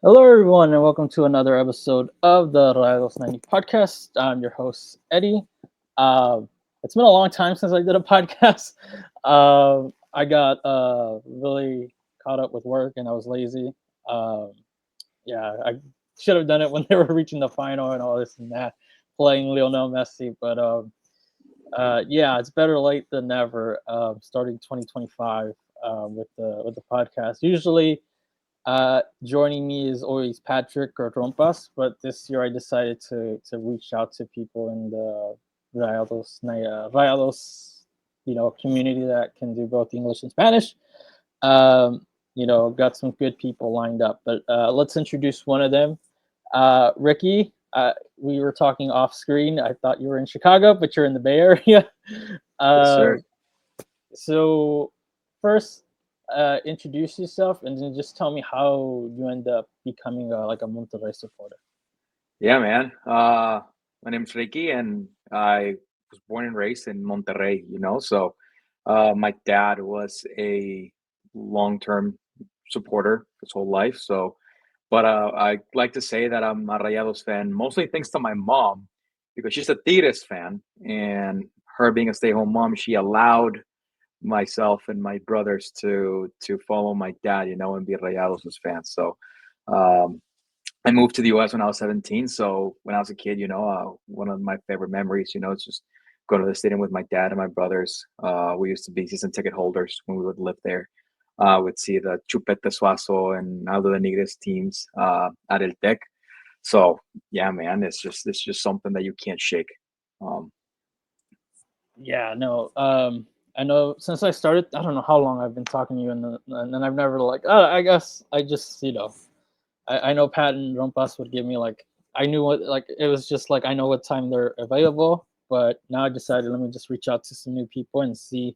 Hello, everyone, and welcome to another episode of the Rayados90 Podcast. I'm your host, Eddie. Uh, it's been a long time since I did a podcast. I got really caught up with work and I was lazy. Um, yeah, I should have done it when they were reaching the final and all this and that, playing Lionel Messi. But yeah, it's better late than never. Starting 2025 with the podcast. Usually, joining me is always Patrick or Trompas, but this year I decided to reach out to people in the Rayados, community that can do both English and Spanish. Got some good people lined up, but let's introduce one of them. Ricky, we were talking off screen. I thought you were in Chicago, but you're in the Bay Area. Yes, uh, sir. so first, introduce yourself and then just tell me how you end up becoming a Monterrey supporter. Yeah, man. My name's Ricky, and I was born and raised in Monterrey. My dad was a long-term supporter his whole life. I like to say that I'm a Rayados fan, mostly thanks to my mom, because she's a Tigres fan, and her being a stay-home mom, she allowed myself and my brothers to follow my dad, and be Rayados fans. Um, I moved to the US when I was 17. So when I was a kid, one of my favorite memories, is just go to the stadium with my dad and my brothers. We used to be season ticket holders when we would live there. We'd see the Chupete Suazo and Aldo de Nigres teams at El Tec. So yeah, man, it's just something that you can't shake. Um, Yeah, no. I know since I started, I don't know how long I've been talking to you, and then I've never I guess I just I know Pat and Rompas would give me I knew what it was just I know what time they're available, but now I decided let me just reach out to some new people and see,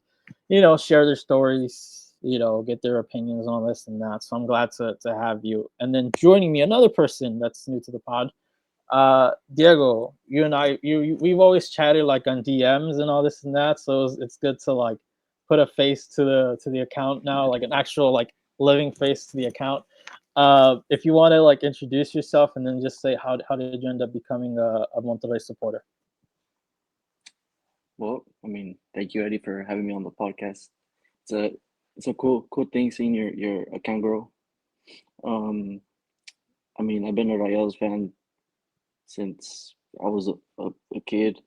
share their stories, get their opinions on this and that. So I'm glad to have you. And then joining me, another person that's new to the pod, Diego. You and we've always chatted on DMs and all this and that. So it's good to put a face to the account now, like an actual living face to the account. If you want to introduce yourself and then just say how did you end up becoming a Monterrey supporter? Thank you, Eddie, for having me on the podcast. It's a it's a cool thing seeing your account grow. Um, I've been a Rayados fan since I was a kid.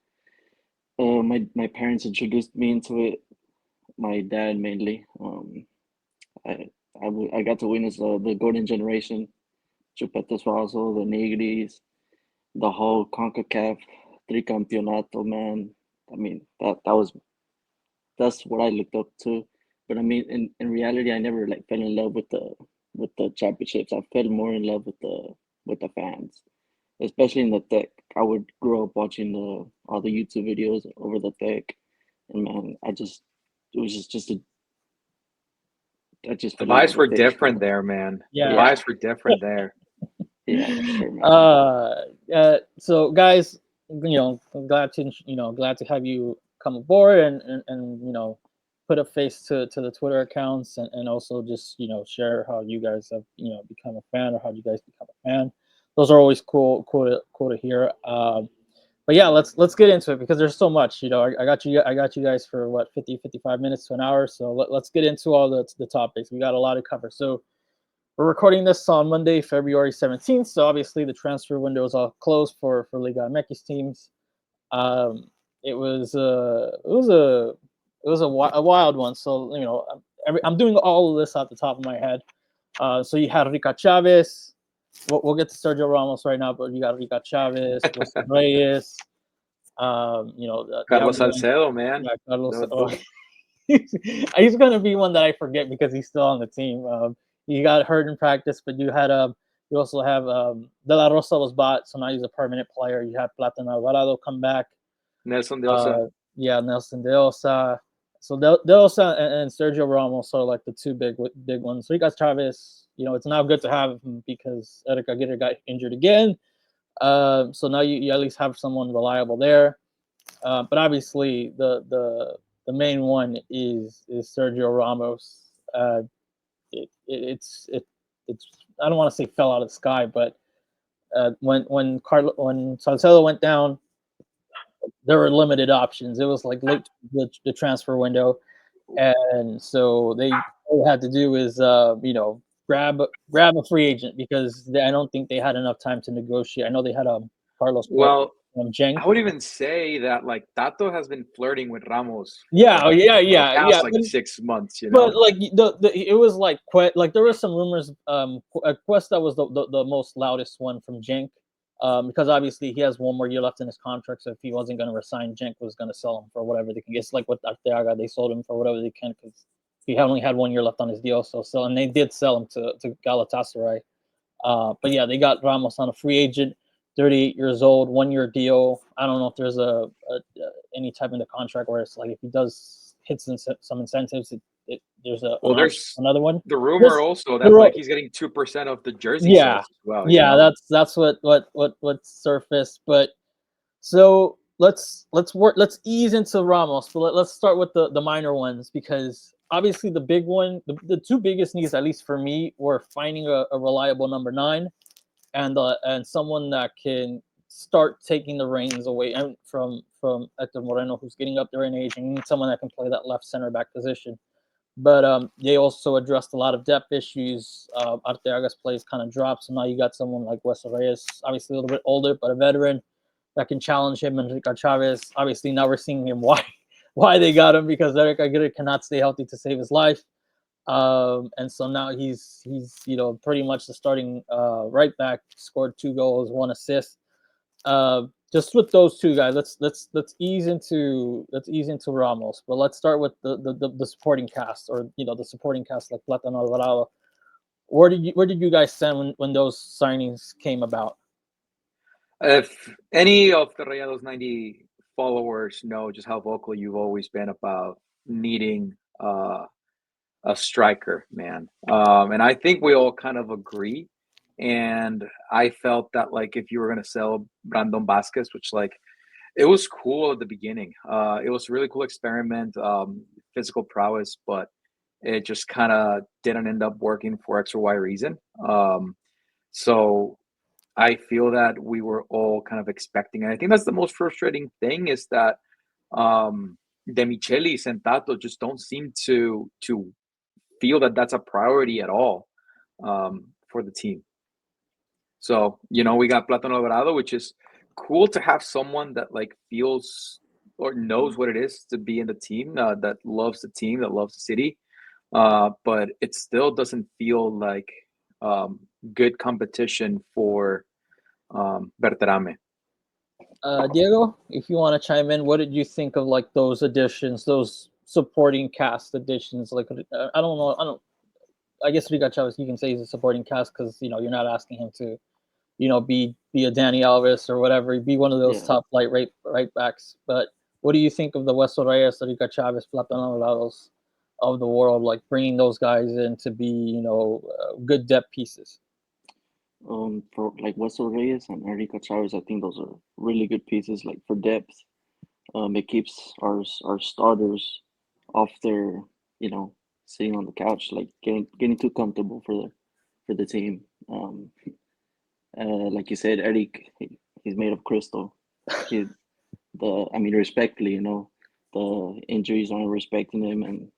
My parents introduced me into it. My dad mainly. I got to witness the golden generation, Chupetes Vaso, the Negris, the whole Concacaf Tricampeonato, man. That's what I looked up to. But in reality, I never fell in love with the championships. I fell more in love with the fans, especially in the tech. I would grow up watching the all the YouTube videos over the tech, and man, it was just a I just the fell in love vibes were with it. different there, man. The Yeah. Yeah, vibes were different there. yeah, for sure, man. So guys, I'm glad to have you come aboard and put a face to the Twitter accounts and also just share how you guys have become a fan or how you guys become a fan. Those are always cool to hear. But yeah, let's get into it because there's so much. I got you guys for what 55 minutes to an hour. So let's get into all the topics. We got a lot to cover. So we're recording this on Monday, February 17th. So obviously the transfer window is all closed for Liga MX teams. Um, it was a wild one. So I'm doing all of this off the top of my head. So you had Rica Chavez. We'll get to Sergio Ramos right now, but you got Rica Chavez, Wilson Reyes. The Carlos other one, Salcedo, man. yeah, Carlos. The, Oh, the, he's gonna be one that I forget because he's still on the team. He got hurt in practice, but you also have De La Rosa was bought, so now he's a permanent player. You have Plata Alvarado come back. Nelson de Osa. Uh, yeah, Nelson De Osa. So De Osa and Sergio Ramos are the two big ones. Ricardo Chavez, it's now good to have him because Eric Aguirre got injured again. So now you at least have someone reliable there. But obviously the main one is Sergio Ramos. It, it, it's it, it's I don't want to say fell out of the sky, but when Salcedo went down, there were limited options. It was like late the transfer window, and so all they had to do is grab a free agent because I don't think they had enough time to negotiate. I know they had Carlos Well, Genk. I would even say that like Tato has been flirting with Ramos Yeah, for the past like But 6 months, you But know. like it was like there were some rumors. Cuesta was the most loudest one from Cenk, because obviously he has one more year left in his contract. So if he wasn't going to resign, Cenk was going to sell him for whatever they can. It's like with Arteaga, they sold him for whatever they can because he only had 1 year left on his deal. And they did sell him to Galatasaray. But yeah, they got Ramos on a free agent, 38 years old, 1 year deal. I don't know if there's any type in the contract where it's like if he does hit some incentives, there's There's another one. the rumor also that like he's getting 2% of the jersey Yeah, sales as well. yeah, You know? that's what surfaced. But so let's ease into Ramos, but let's start with the minor ones because obviously the big one, the two biggest needs, at least for me, were finding a reliable number 9 and someone that can start taking the reins away from Hector Moreno, who's getting up there in age, and you need someone that can play that left center back position. But they also addressed a lot of depth issues. Arteaga's plays kind of dropped, so now you got someone like Wesley Reyes, obviously a little bit older, but a veteran that can challenge him. And Ricardo Chavez, obviously now we're seeing him why they got him because Eric Aguirre cannot stay healthy to save his life. And so now he's pretty much the starting right back. Scored 2 goals, 1 assist. Just with those two guys, let's ease into Ramos. But let's start with the supporting cast, or the supporting cast like Plátano Alvarado. Where did you guys stand when those signings came about? If any of the Rayados90 followers know just how vocal you've always been about needing a striker, man. And I think we all kind of agree. And I felt that like if you were going to sell Brandon Vasquez, which like it was cool at the beginning. It was a really cool experiment, physical prowess, but it just kind of didn't end up working for X or Y reason. So I feel that we were all kind of expecting, and I think that's the most frustrating thing is that De Michelis and Tato just don't seem to feel that that's a priority at all for the team. So, we got Plátano Alvarado, which is cool to have someone that like feels or knows what it is to be in the team, that loves the team, that loves the city. But it still doesn't feel like good competition for Berterame. Diego, if you want to chime in, what did you think of like those additions, those supporting cast additions? Like, I don't know. I guess Ricardo Chavez, you can say he's a supporting cast because you're not asking him to, be a Dani Alves or whatever, be one of those top flight right backs. But what do you think of the Wesley Reyes, the Ricardo Chavez, Plátano Alvarados of the world, like bringing those guys in to be, good depth pieces? For like Wesley Reyes and Enrique Chavez, I think those are really good pieces. Like for depth, it keeps our starters off their sitting on the couch, like getting too comfortable for the team. Like you said, Eric, he's made of crystal. Respectfully, the injuries aren't respecting him, and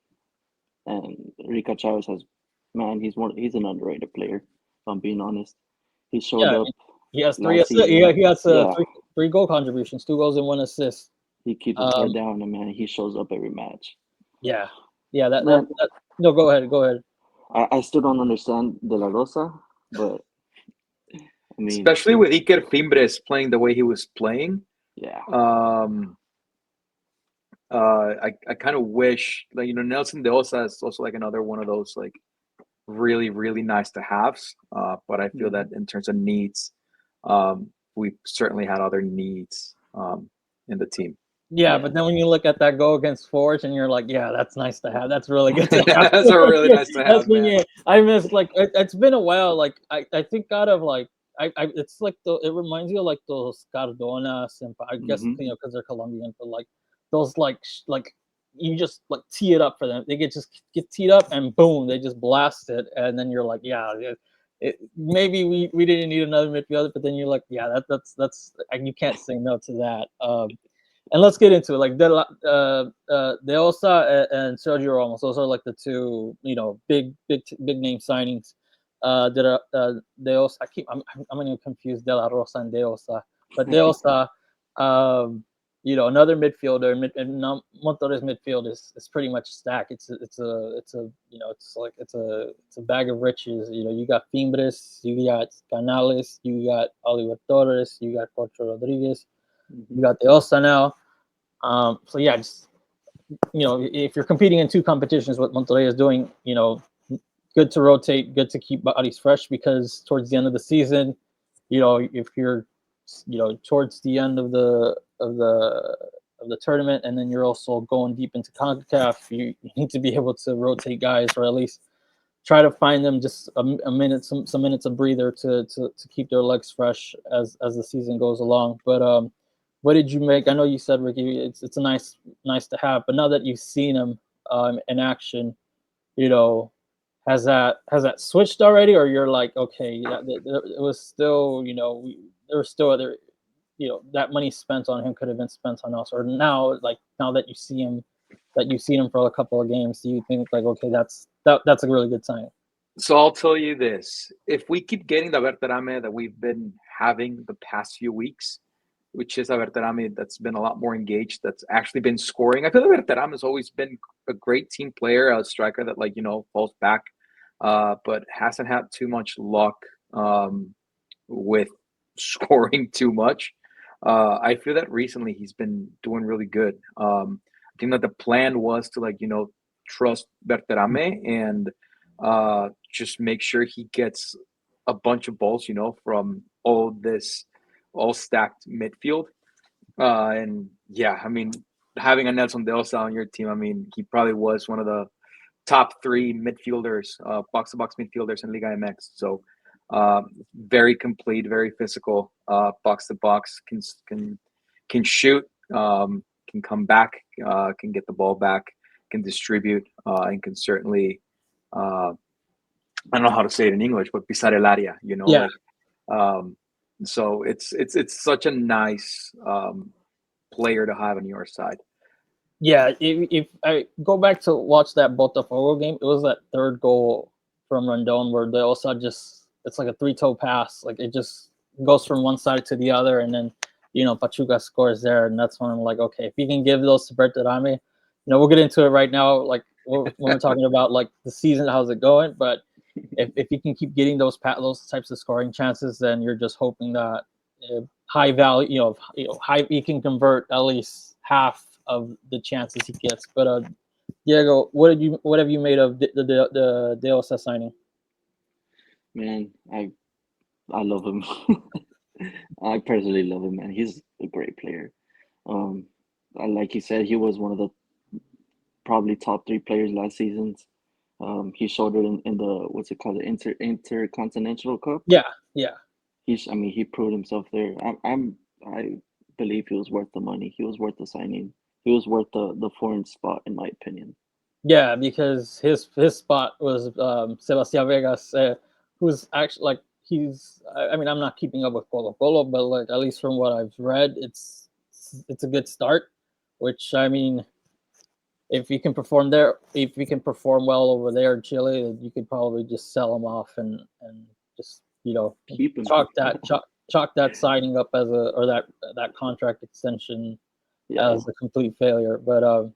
Ricardo Chavez he's an underrated player. If I'm being honest, he showed up. He has 3 assists. He has 3 goal contributions, 2 goals and 1 assist. He keeps his head down, and man, he shows up every match. Yeah. No, go ahead. I still don't understand De La Rosa, but especially with Iker Fimbres playing the way he was playing. Yeah. I kind of wish, like, Nelson De Osa is also like another one of those like really, really nice to haves. But I feel that in terms of needs, we certainly had other needs in the team. Yeah, but then when you look at that goal against Forge and you're like, yeah, that's nice to have. That's really good to have. That's a really nice to have, man. I miss, like, it's been a while. Like, I think out of, like, it's like, it reminds you of, like, those Cardonas, and I guess, because they're Colombian, but, like, those, like, you just, like, tee it up for them. They just get teed up, and boom, they just blast it, and then you're like, yeah, maybe we didn't need another midfielder, but then you're like, yeah, that's you can't say no to that. And let's get into it. Like De Osa and Sergio Ramos, those are like the two, big name signings. De Osa, I'm gonna confuse De La Rosa and De Osa, but De Osa, another midfielder. Monterrey's midfield is pretty much stacked. It's a bag of riches. You got Fimbres, you got Canales, you got Oliver Torres, you got Corcho Rodriguez, you got De Osa now. So yeah, just if you're competing in two competitions, what Monterrey is doing, good to rotate, good to keep bodies fresh, because towards the end of the season, if you're towards the end of the tournament, and then you're also going deep into Concacaf, you need to be able to rotate guys, or at least try to find them just a minute, some minutes of breather to keep their legs fresh as the season goes along. But what did you make? I know you said, Ricky, it's a nice to have, but now that you've seen him in action, has that switched already, or you're like, okay, yeah, it was still, there was still other, that money spent on him could have been spent on us, or now that you see him, that you've seen him for a couple of games, do you think like, okay, that's a really good sign? So I'll tell you this: if we keep getting the Berterame that we've been having the past few weeks, which is a Berterame that's been a lot more engaged, that's actually been scoring. I feel like Berterame has always been a great team player, a striker that falls back, but hasn't had too much luck with scoring too much. I feel that recently he's been doing really good. I think that the plan was to trust Berterame and just make sure he gets a bunch of balls, from all stacked midfield. And yeah, I mean, having a Nelson De Osa on your team, I mean, he probably was one of the top 3 midfielders, box-to-box midfielders in Liga MX. So very complete, very physical, box-to-box, can shoot, can come back, can get the ball back, can distribute, and can certainly, I don't know how to say it in English, but pisar el área, Yeah. So it's such a nice player to have on your side. Yeah, if I go back to watch that Botafogo game, it was that third goal from Rondon where they also it's like a 3-toe pass. Like it just goes from one side to the other, and then, Pachuca scores there. And that's when I'm like, okay, if you can give those to Berterame, we'll get into it right now. Like when we're talking about like the season, how's it going? But if you can keep getting those types of scoring chances, then you're just hoping that high value, he can convert at least half of the chances he gets. But Diego, what have you made of the De Osa signing? Man, I love him. I personally love him, man. He's a great player. Like you said, he was one of the probably top 3 players last season. He showed it in the, what's it called, the Intercontinental Cup. Yeah. He proved himself there. I believe he was worth the money. He was worth the signing. He was worth the foreign spot, in my opinion. Yeah, because his spot was Sebastián Vegas, who's actually like I mean, I'm not keeping up with Colo, but like at least from what I've read, it's a good start. Which, I mean, if you can perform there, if you can perform well over there in Chile, you could probably just sell him off and just Keep him. chalk that signing up as that contract extension as a complete failure. But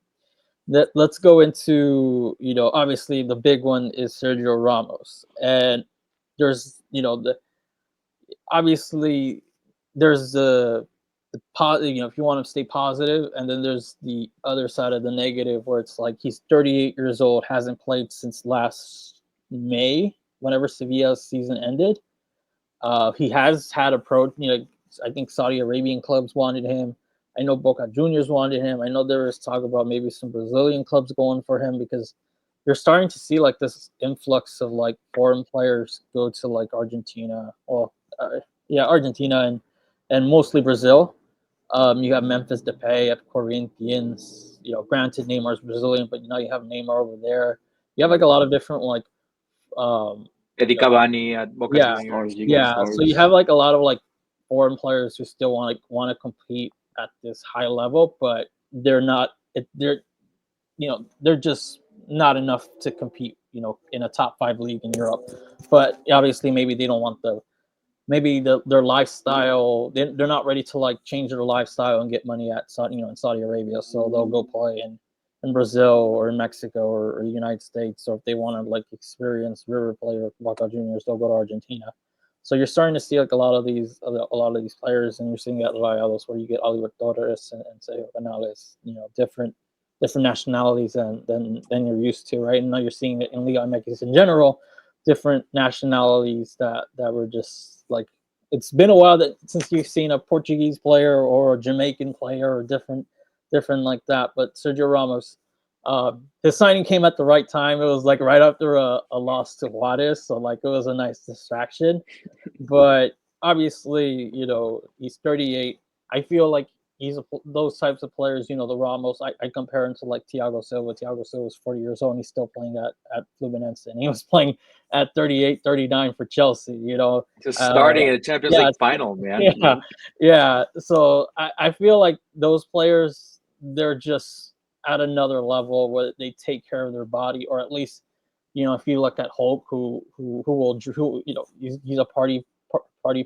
let's go into, obviously the big one is Sergio Ramos, and there's obviously there's the if you want to stay positive, and then there's the other side of the negative where it's like he's 38 years old, hasn't played since last May, whenever Sevilla's season ended. He has had I think Saudi Arabian clubs wanted him. I know Boca Juniors wanted him. I know there was talk about maybe some Brazilian clubs going for him, because you're starting to see like this influx of like foreign players go to like Argentina. Well, Argentina and mostly Brazil. You have Memphis Depay at Corinthians. Granted, Neymar's Brazilian, but now you have Neymar over there. You have like a lot of different like Eddie Cavani at Boca Yeah. Juniors. Stars, you got Yeah, so stars. you have like a lot of like foreign players who still want to compete at this high level, but they're not. They're they're just not enough to compete. In a top 5 league in Europe. But obviously, maybe they don't want their lifestyle. They're not ready to like change their lifestyle and get money at in Saudi Arabia. So they'll go play in Brazil or in Mexico or the United States. Or if they want to like experience River Plate or Boca Juniors, they'll go to Argentina. So you're starting to see like a lot of these players, and you're seeing at Rayados where you get Oliver Torres and Sergio Canales, different nationalities than you're used to, right? And now you're seeing it in Liga MX in general, different nationalities that were just like, it's been a while since you've seen a Portuguese player or a Jamaican player or different like that. But Sergio Ramos, his signing came at the right time. It was like right after a loss to Juarez, so like it was a nice distraction. But obviously, he's 38. I feel like he's those types of players. The Ramos. I compare him to like Thiago Silva. Thiago Silva is 40 years old and he's still playing at Fluminense, and he was playing at 38, 39 for Chelsea. Just starting at the Champions League final, man. Yeah. So I feel like those players, they're just at another level where they take care of their body, or at least, if you look at Hope, who he's a party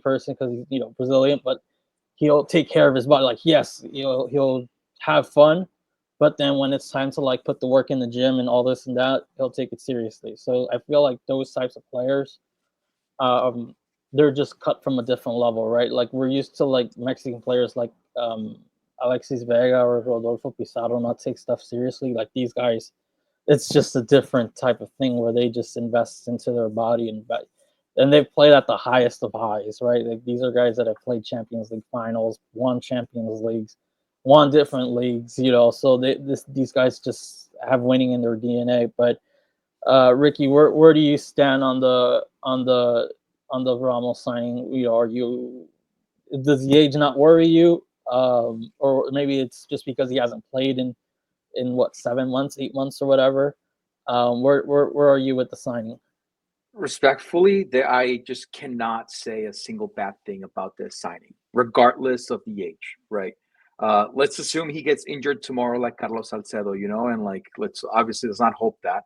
person because he's Brazilian, but he'll take care of his body. Like, yes, he'll have fun, but then when it's time to like put the work in the gym and all this and that, he'll take it seriously. So I feel like those types of players, they're just cut from a different level, right? Like we're used to like Mexican players like Alexis Vega or Rodolfo Pizarro not take stuff seriously. Like these guys, it's just a different type of thing where they just invest into their body and they've played at the highest of highs, right? Like these are guys that have played Champions League finals, won Champions Leagues, won different leagues, so these guys just have winning in their DNA. But Ricky, where do you stand on the Ramos signing? Does the age not worry you? Or maybe it's just because he hasn't played in what, 7 months, 8 months or whatever. Where are you with the signing? Respectfully, I just cannot say a single bad thing about this signing, regardless of the age, right? Let's assume he gets injured tomorrow like Carlos Salcedo, and like let's not hope that.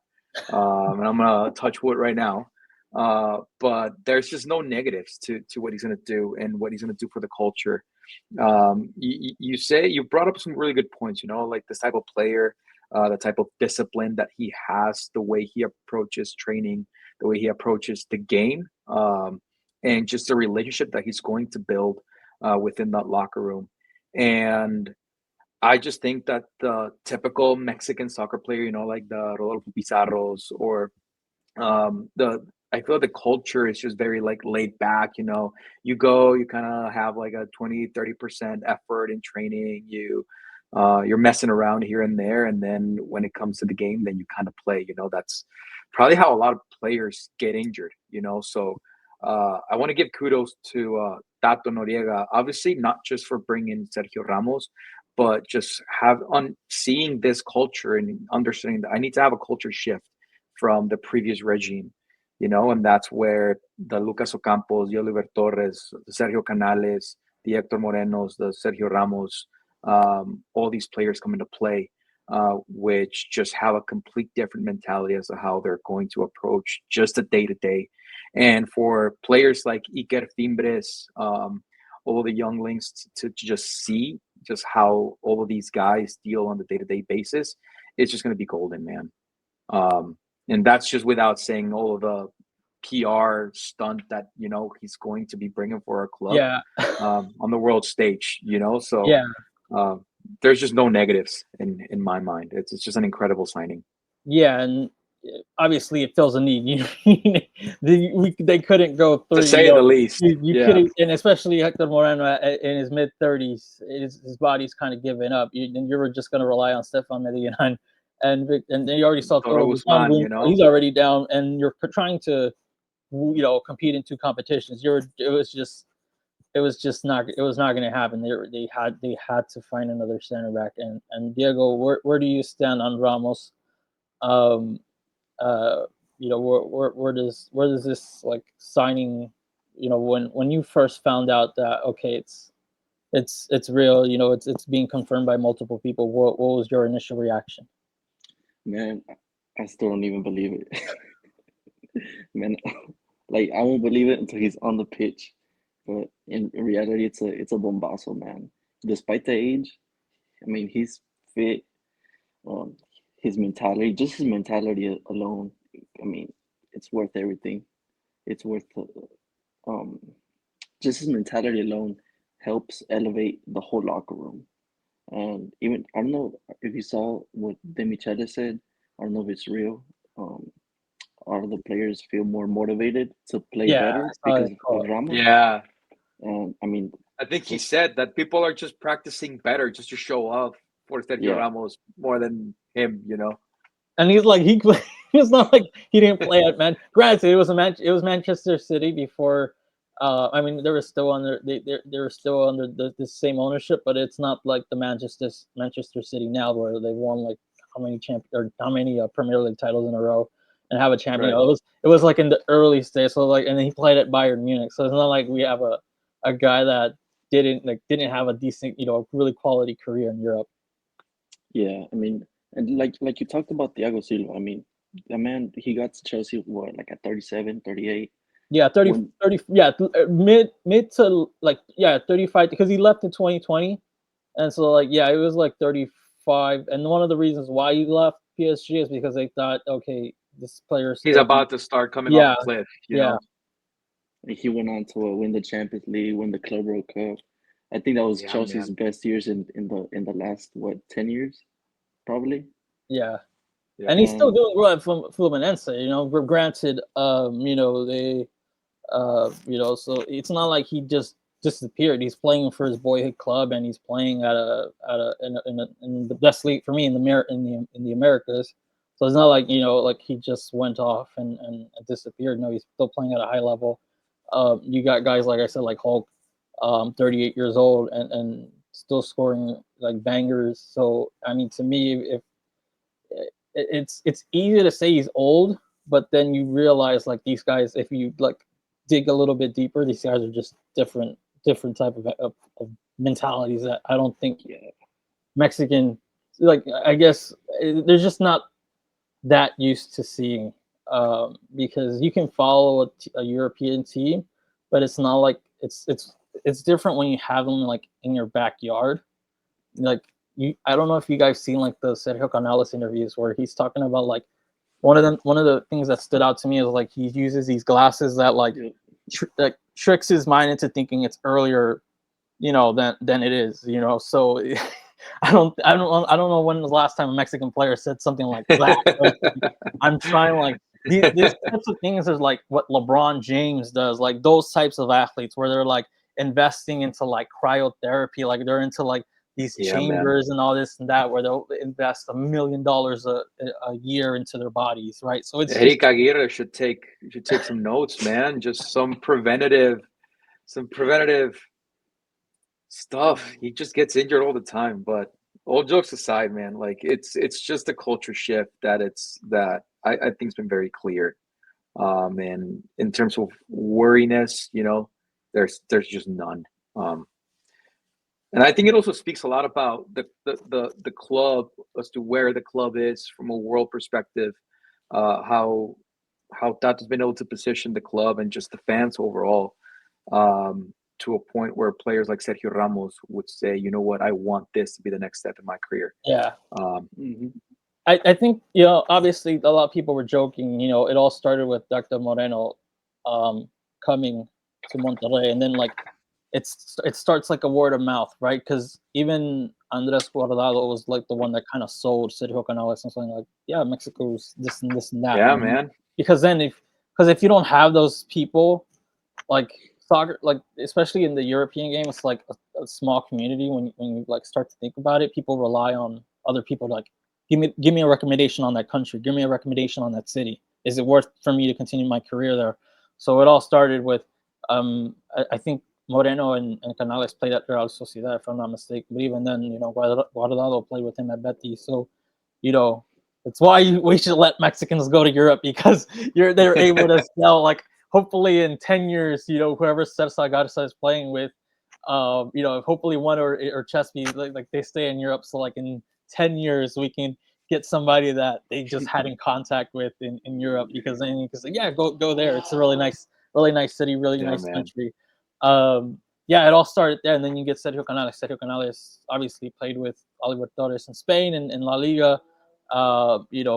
And I'm gonna touch wood right now. But there's just no negatives to what he's gonna do and what he's gonna do for the culture. You brought up some really good points, like this type of player, the type of discipline that he has, the way he approaches training, the way he approaches the game, and just the relationship that he's going to build within that locker room. And I just think that the typical Mexican soccer player, like the Rodolfo Pizarros or I feel the culture is just very like laid back, you go, you kind of have like a 20-30% effort in training, you're messing around here and there, and then when it comes to the game, then you kind of play, that's probably how a lot of players get injured, so I want to give kudos to Tato Noriega, obviously not just for bringing Sergio Ramos, but just seeing this culture and understanding that I need to have a culture shift from the previous regime, and that's where the Lucas Ocampos, the Oliver Torres, the Sergio Canales, the Hector Morenos, the Sergio Ramos, all these players come into play, which just have a complete different mentality as to how they're going to approach just the day-to-day. And for players like Iker Fimbres, all the younglings to just see just how all of these guys deal on the day-to-day basis, it's just going to be golden, man. And that's just without saying all of the PR stunt that, he's going to be bringing for our club on the world stage, so there's just no negatives in my mind. It's just an incredible signing. Yeah, and obviously it fills a need. They couldn't go through, to say the least. You couldn't, and especially Hector Moreno in his mid-30s, his body's kind of giving up. You were just going to rely on Stefan Medina, and you already saw Toro Guzman, he's already down, and you're trying to compete in 2 competitions. It was not going to happen. They had to find another center back. And Diego, where do you stand on Ramos? where does this like signing, when you first found out that okay, it's real, it's being confirmed by multiple people. What was your initial reaction? Man, I still don't even believe it. Man, like I won't believe it until he's on the pitch. But in reality, it's a bombazo, man. Despite the age, I mean, he's fit. Um, his mentality, just his mentality alone, I mean, it's worth everything. It's worth um, just his mentality alone helps elevate the whole locker room. And even I don't know if you saw what Demichele said. I don't know if it's real. Um, are the players feel more motivated to play Yeah, better I saw because it. of Ramos? Yeah, And I mean, I think he said that people are just practicing better just to show off for Sergio yeah, Ramos more than him. And he's like it's not like he didn't play at Man. Granted, it was Manchester City before. I mean, they were still under they were still under the same ownership, but it's not like the Manchester City now where they won like how many Premier League titles in a row and have a champion. Right. It was like in the early stage, so like, and then he played at Bayern Munich, so it's not like we have a guy that didn't have a decent, really quality career in Europe. yeah. I mean, and like you talked about Thiago Silva. I mean, the man he got to Chelsea what like at 37, 38. Yeah, 30, When 30. Yeah, mid to like, yeah, 35 because he left in 2020, and so like, yeah, it was like 35. And one of the reasons why he left PSG is because they thought, okay, this player is He's still, about to start coming off yeah, a cliff. yeah, he went on to win the Champions League, win the Club World Cup. I think that was Yeah, Chelsea's man. best years in the last what 10 years, probably. yeah. Yeah. And he's still And doing well at Fluminense. Granted, they, so it's not like he just disappeared. He's playing for his boyhood club, and he's playing in the best league for me in the Americas. So it's not like like he just went off and disappeared. No, he's still playing at a high level. You got guys like I said, like Hulk, 38 years old and still scoring like bangers. So I mean, to me, if it's easy to say he's old, but then you realize like these guys, if you like dig a little bit deeper, these guys are just different type of mentalities that I don't think yeah, Mexican, like I guess they're just not that used to seeing, because you can follow a European team, but it's not like it's different when you have them like in your backyard. Like I don't know if you guys seen like the Sergio Canales interviews where he's talking about like one of the things that stood out to me is like he uses these glasses that like yeah. that tricks his mind into thinking it's earlier, than it is, so I don't know when the last time a Mexican player said something like that. I'm trying like these types of things is like what LeBron James does, like those types of athletes where they're like investing into like cryotherapy, like they're into like these Yeah, man. chambers and all this and that, where they'll invest $1 million a year into their bodies, right? So it's just Eric Aguirre should take some notes, man. Just some preventative stuff. He just gets injured all the time. But all jokes aside, man, like it's just a culture shift that I think's been very clear. And in terms of worriness, there's just none. Um, and I think it also speaks a lot about the club as to where the club is from a world perspective, how Tato's been able to position the club and just the fans overall, to a point where players like Sergio Ramos would say, you know what, I want this to be the next step in my career. yeah. Um, Mm-hmm. I think obviously a lot of people were joking. It all started with Dr. Moreno coming to Monterrey, and then like it starts like a word of mouth, right? Because even Andres Guardado was like the one that kind of sold Sergio Canales and something like, yeah, Mexico's this and that. yeah, man. Because then if you don't have those people, like soccer, like especially in the European game, it's like a small community. When you like start to think about it, people rely on other people to, like, give me a recommendation on that country, give me a recommendation on that city. Is it worth for me to continue my career there? So it all started with I think Moreno and Canales played at Real Sociedad, if I'm not mistaken. But even then, Guardado played with him at Betis. So, you know, It's why we should let Mexicans go to Europe, because they're able to sell, like, hopefully in 10 years, whoever Cesar Garza is playing with, hopefully one or Chesby, like they stay in Europe. So like in 10 years, we can get somebody that they just had in contact with in Europe, because then you can say, yeah, go there. It's a really nice city, really nice country. Yeah, it all started there, and then you get Sergio Canales. Sergio Canales obviously played with Oliver Torres in Spain and in La Liga,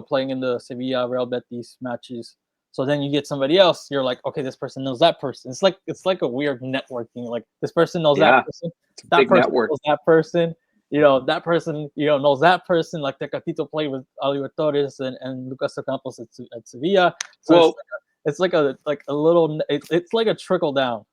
playing in the Sevilla, Real Betis matches. So then you get somebody else. You're like, okay, this person knows that person. It's like a weird networking. Like this person knows that person. That person network. knows that person. That person, knows that person. Like Tecatito played with Oliver Torres and Lucas Ocampos at Sevilla. So it's like a little. It's like a trickle down.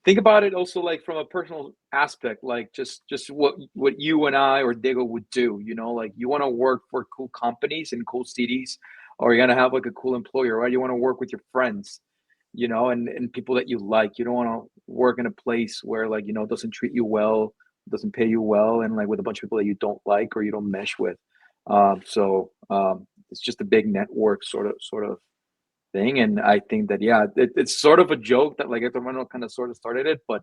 Think about it also like from a personal aspect, like just what you and I or Diego would do. Like you want to work for cool companies in cool cities, or you're gonna have like a cool employer, right? You want to work with your friends, and people that you like. You don't want to work in a place where like doesn't treat you well, doesn't pay you well, and like with a bunch of people that you don't like or you don't mesh with. It's just a big network sort of thing, and I think that it's sort of a joke that like Hermano kind of sort of started it, but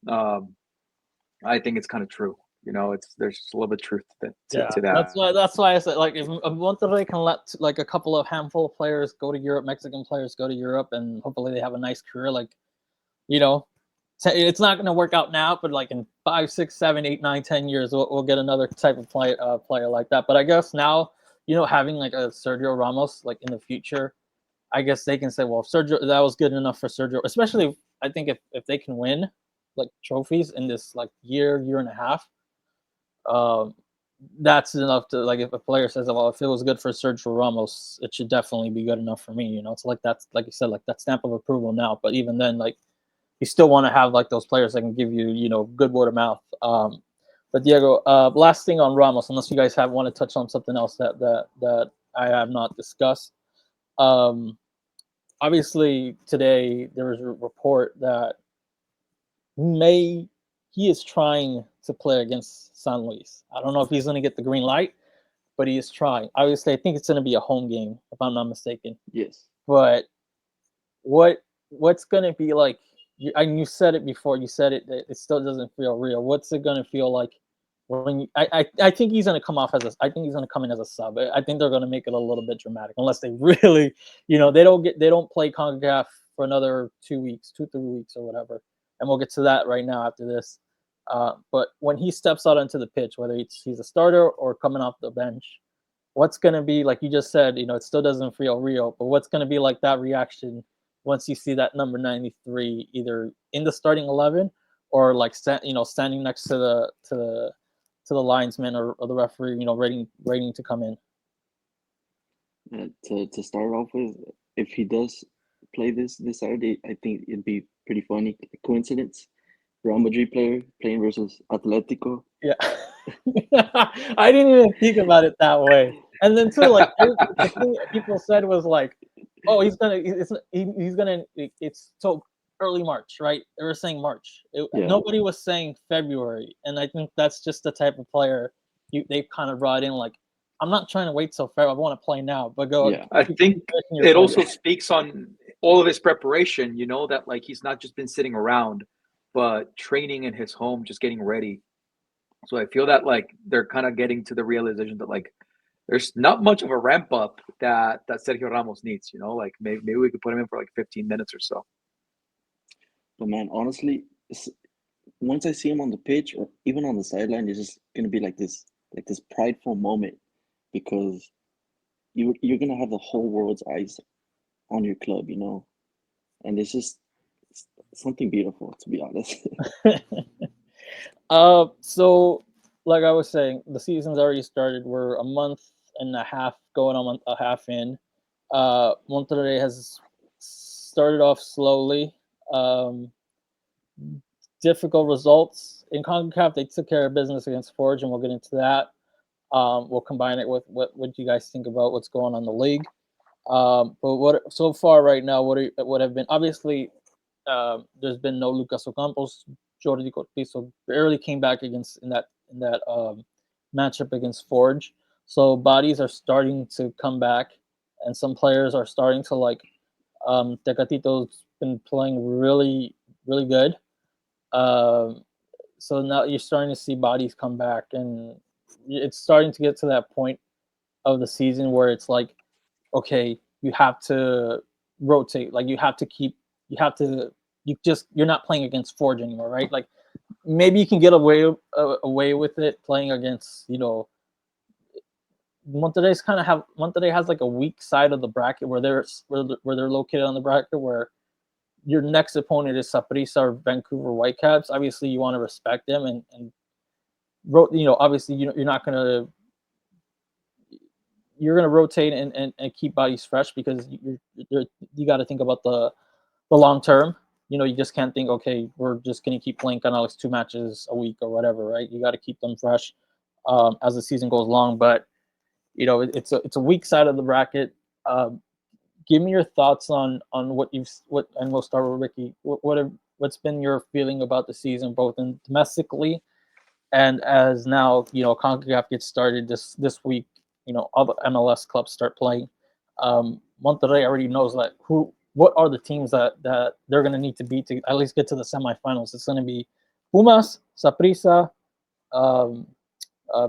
I think it's kind of true. There's a little bit of truth to that. That's why I said, like, if Monterrey can let like a couple of handful of players go to Europe, Mexican players go to Europe, and hopefully they have a nice career, like, it's not going to work out now, but like in 5, 6, 7, 8, 9, 10 years, we'll get another type of player like that. But I guess now, having like a Sergio Ramos, like in the future, I guess they can say, well, Sergio, that was good enough for Sergio, especially I think if they can win like trophies in this like year and a half, that's enough to, like, if a player says, well, if it was good for Sergio Ramos, it should definitely be good enough for me. It's like that's, like you said, like that stamp of approval now. But even then, like, you still want to have like those players that can give you, good word of mouth. But Diego, last thing on Ramos, unless you guys want to touch on something else that I have not discussed. Obviously today there was a report that he is trying to play against San Luis. I don't know if he's going to get the green light, but he is trying. Obviously, I think it's going to be a home game, if I'm not mistaken. Yes. But what's going to be like? You said it before. You said it still doesn't feel real. What's it going to feel like when I think he's going to come off as I think he's going to come in as a sub. I think they're going to make it a little bit dramatic, unless they really, they don't play Concacaf for another 2 weeks, 2-3 weeks or whatever. And we'll get to that right now after this. But when he steps out onto the pitch, whether he's a starter or coming off the bench, what's going to be, like you just said, it still doesn't feel real, but what's going to be like that reaction once you see that number 93 either in the starting 11 or like standing next to the linesman or the referee, waiting to come in? To start off with, if he does play this Saturday, I think it'd be pretty funny. A coincidence. Real Madrid player playing versus Atletico. Yeah. I didn't even think about it that way. And then too, like, the thing people said was like, oh, he's gonna it's so early March, right? They were saying March. Nobody was saying February. And I think that's just the type of player they've kind of brought in, like, I'm not trying to wait till February. I want to play now, but go. Yeah, I think it also speaks on all of his preparation, that like he's not just been sitting around, but training in his home, just getting ready. So I feel that like they're kind of getting to the realization that like there's not much of a ramp up that Sergio Ramos needs, like maybe we could put him in for like 15 minutes or so. But man, honestly, once I see him on the pitch or even on the sideline, it's just gonna be like this prideful moment, because you're gonna have the whole world's eyes on your club, and it's just something beautiful, to be honest. So like I was saying, the season's already started. We're a month and a half, going on a half in. Monterrey has started off slowly. Difficult results in CONCACAF. They took care of business against Forge, and we'll get into that. We'll combine it with what you guys think about what's going on in the league. But what so far right now, what have been, obviously, there's been no Lucas Ocampos. Jordi Cortizo barely came back in that matchup against Forge. So bodies are starting to come back, and some players are starting to like. Tecatito's been playing really, really good. Um, so now you're starting to see bodies come back, and it's starting to get to that point of the season where it's like, okay, you have to rotate. Like you have to keep, you have to, you're not playing against Forge anymore, right? Like maybe you can get away with it playing against, Monterrey has like a weak side of the bracket where they're located on the bracket where your next opponent is Saprissa or Vancouver Whitecaps. Obviously, you want to respect them and obviously you're not gonna you're gonna rotate and keep bodies fresh because you got to think about the long term. You just can't think, okay, we're just gonna keep playing kind of like 2 matches a week or whatever, right? You got to keep them fresh as the season goes along. But it's a weak side of the bracket. Give me your thoughts on and we'll start with Ricky. What's been your feeling about the season, both domestically and as now Concacaf gets started this week. All the MLS clubs start playing. Monterrey already knows like what are the teams that they're going to need to beat to at least get to the semifinals. It's going to be Pumas, Saprissa, um,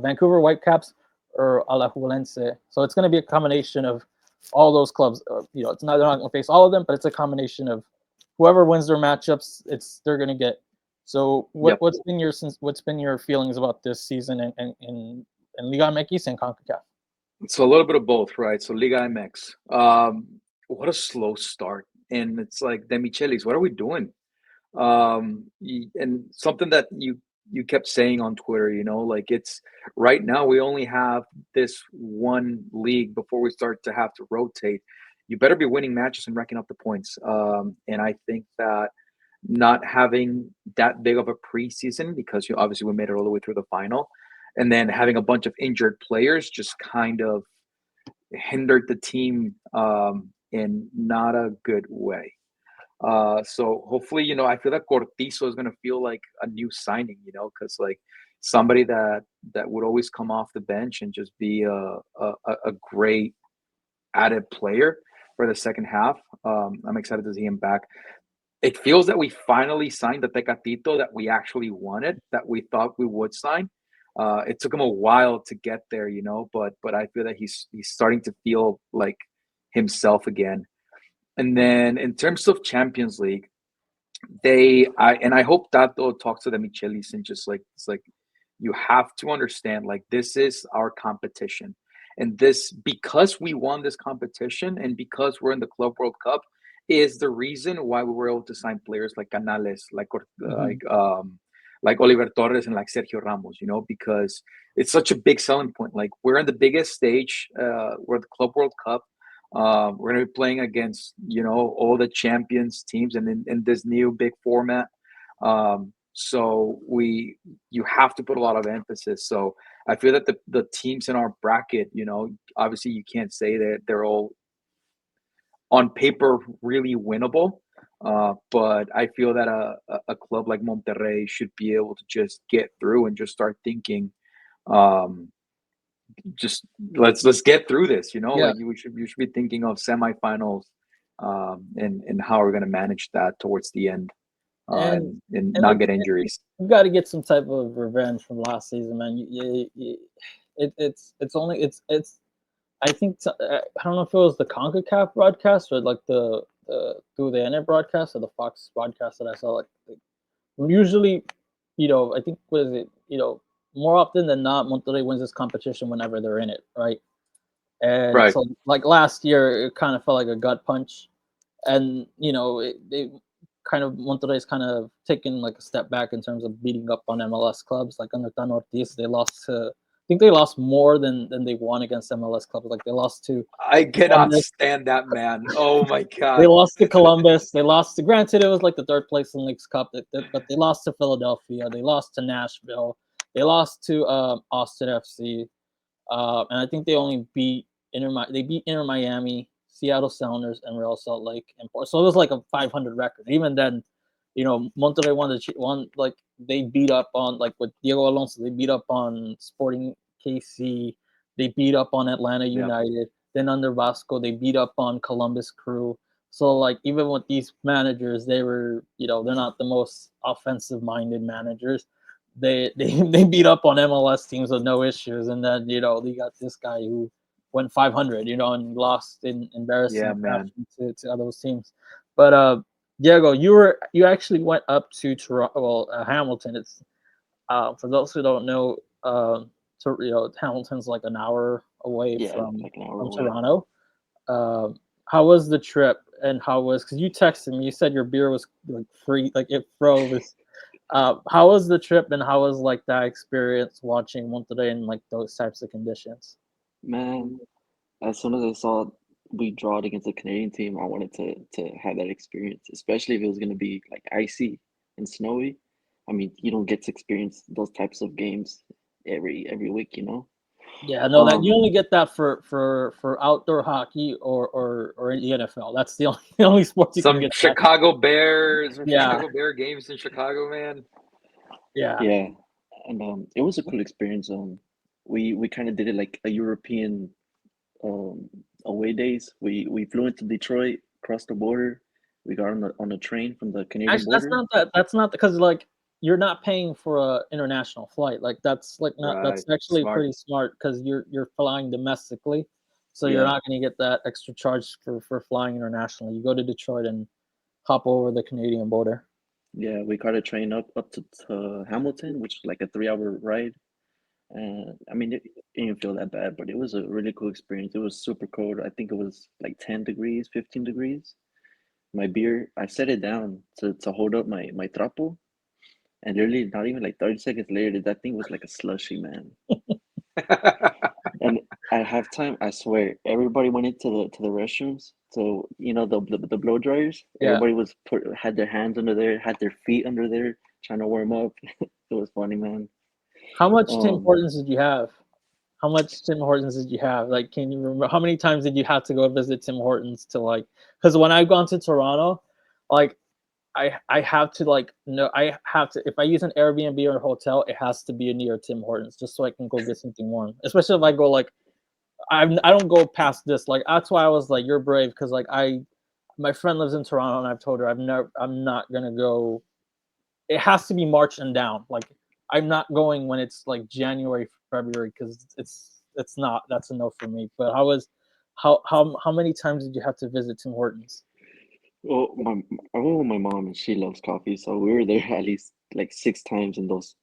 Vancouver Whitecaps, or Alajuelense. So it's going to be a combination of all those clubs. It's not they're not going to face all of them, but it's a combination of whoever wins their matchups. They're going to get. So what's been your feelings about this season in Liga MX and Concacaf? So a little bit of both, right? So Liga MX. What a slow start, and it's like De Michelis. What are we doing? And something that you kept saying on Twitter, like it's right now we only have this one league before we start to have to rotate. You better be winning matches and racking up the points. And I think that not having that big of a preseason because obviously we made it all the way through the final, and then having a bunch of injured players just kind of hindered the team in not a good way. So hopefully, I feel that Cortizo is going to feel like a new signing, because like somebody that would always come off the bench and just be a great added player for the second half. I'm excited to see him back. It feels that we finally signed the Tecatito that we actually wanted, that we thought we would sign. It took him a while to get there, but I feel that he's starting to feel like himself again. And then in terms of Champions League, I hope Tato talks to the Michelis and just like it's like you have to understand like this is our competition, and this because we won this competition and because we're in the Club World Cup is the reason why we were able to sign players like Canales, like Oliver Torres and like Sergio Ramos, because it's such a big selling point. Like we're in the biggest stage, we're the Club World Cup. We're going to be playing against, all the champions teams and in this new big format. So you have to put a lot of emphasis. So I feel that the teams in our bracket, obviously you can't say that they're all on paper really winnable. But I feel that a club like Monterrey should be able to just get through and just start thinking, just let's get through this, like you should be thinking of semifinals, and how we're going to manage that towards the end, and not get injuries. You got to get some type of revenge from last season, man. It's I think I don't know if it was the CONCACAF broadcast or like the through the NF broadcast or the Fox broadcast that I saw. Like usually, I think what is it? More often than not, Monterrey wins this competition whenever they're in it, right? And Right. so, like last year, it kind of felt like a gut punch, and they kind of Monterrey's kind of taken like a step back in terms of beating up on MLS clubs. Like under Tan Ortiz, they lost to. I think they lost more than they won against MLS clubs. Like they lost to. I cannot Columbus. stand that man. Oh my god. They lost to Columbus. They lost to. Granted, it was like the third place in Leagues Cup, but they lost to Philadelphia. They lost to Nashville. They lost to Austin FC, and I think they only beat They beat Inter Miami, Seattle Sounders, and Real Salt Lake. So it was like a 500 record. Even then, Monterrey won. Like they beat up on with Diego Alonso. They beat up on Sporting KC. they beat up on Atlanta Yeah. United. Then under Vasco, they beat up on Columbus Crew. So like even with these managers, they were, they're not the most offensive minded managers. They beat up on MLS teams with no issues, and then they got this guy who went 500, and lost in embarrassing Yeah, man. fashion to those teams. But Diego, you actually went up to Toronto, Hamilton. It's for those who don't know, so Hamilton's like an hour away Yeah, from like an hour from away. Toronto. How was the trip, and how was, because you texted me, you said your beer was like free, like it froze. How was the trip, and how was like that experience watching Monterrey in like those types of conditions? Man, as soon as I saw we drawed against the Canadian team, I wanted to have that experience, especially if it was gonna be like icy and snowy. I mean, you don't get to experience those types of games every week, you know? Yeah, no, that you Um, only get that for outdoor hockey or in the NFL. That's the only the only sport you can Some get that. Chicago Bears or Yeah, Chicago Bear games in Chicago, man. yeah. yeah, and it was a cool experience. We kind of did it like a European um away days. We flew into Detroit, crossed the border. We got on a train from the Canadian Actually, that's border. not that. That's not because like you're not paying for a international flight. Like that's like not. Right. That's actually Smart. pretty smart because you're flying domestically, so you're Yeah, not going to get that extra charge for flying internationally. You go to Detroit and hop over the Canadian border. yeah, we caught a train up to Hamilton, which is like a 3 hour ride. And I mean, it didn't feel that bad, but it was a really cool experience. It was super cold. I think it was like 10 degrees, 15 degrees. My beer, I set it down to hold up my trapo, and literally not even like 30 seconds later, that thing was like a slushy, man. And at halftime, I swear, everybody went into the restrooms. So, you know, the blow dryers, Yeah. everybody had their hands under there, had their feet under there, trying to warm up. It was funny, man. How much Tim Um, Hortons did you have? How much Tim Hortons did you have? Like, can you remember how many times did you have to go visit Tim Hortons to like? Because when I've gone to Toronto, like I have to like no I have to, if I use an Airbnb or a hotel, it has to be near Tim Hortons just so I can go get something warm. Especially if I go like I don't go past this. Like that's why I was like you're brave because like my friend lives in Toronto and I've told her I'm not gonna go. It has to be March and down. Like I'm not going when it's like January, February because it's not, that's a no for me. But how many times did you have to visit Tim Hortons? well, I went with my mom and she loves coffee, so we were there at least like 6 times in those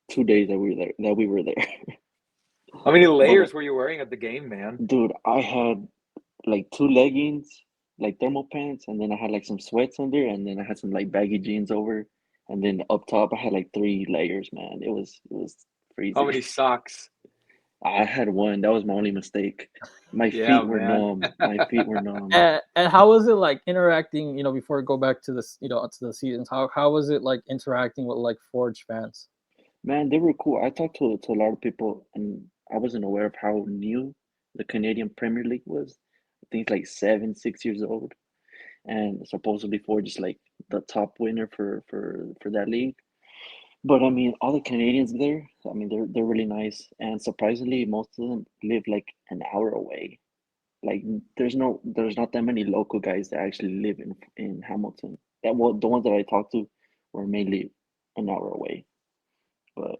2 days that we were there. How many But layers were you wearing at the game, man? dude, I had like two leggings, like thermal pants, and then I had like some sweats under, and then I had some like baggy jeans over, and then up top I had like 3 layers, man. It was How crazy. many socks? I had one. That was my only mistake. My Yeah, feet were man. numb. My feet were numb. And how was it like interacting? Before we go back to this, to the seasons, how was it like interacting with like Forge fans? Man, they were cool. I talked to a lot of people, and I wasn't aware of how new the Canadian Premier League was. I think it's like 7, 6 years old, and supposedly Forge is like the top winner for that league. But I mean, all the Canadians there, I mean, they're really nice, and surprisingly, most of them live like an hour away. Like, there's not that many local guys that actually live in Hamilton. The ones that I talked to were mainly an hour away. But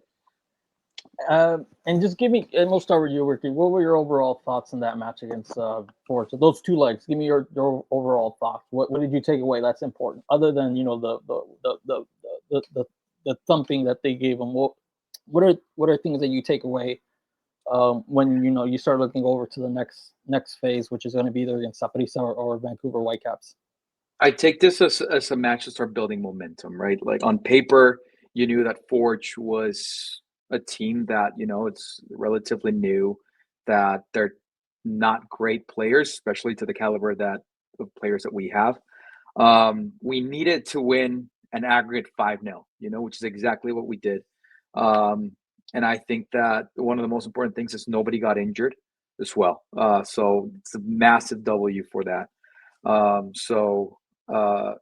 And just give me, and we'll start with you, Ricky. What were your overall thoughts in that match against Forge? So those two legs. Give me your overall thoughts. What did you take away? That's important. Other than the thumping that they gave them. What are things that you take away when you start looking over to the next phase, which is going to be either against Saprissa or Vancouver Whitecaps? I take this as a match to start building momentum, right? Like on paper, you knew that Forge was a team that, it's relatively new, that they're not great players, especially to the caliber that of players that we have. We needed to win an aggregate 5-0, which is exactly what we did. Um, and I think that one of the most important things is nobody got injured as well. So it's a massive W for that. So uh,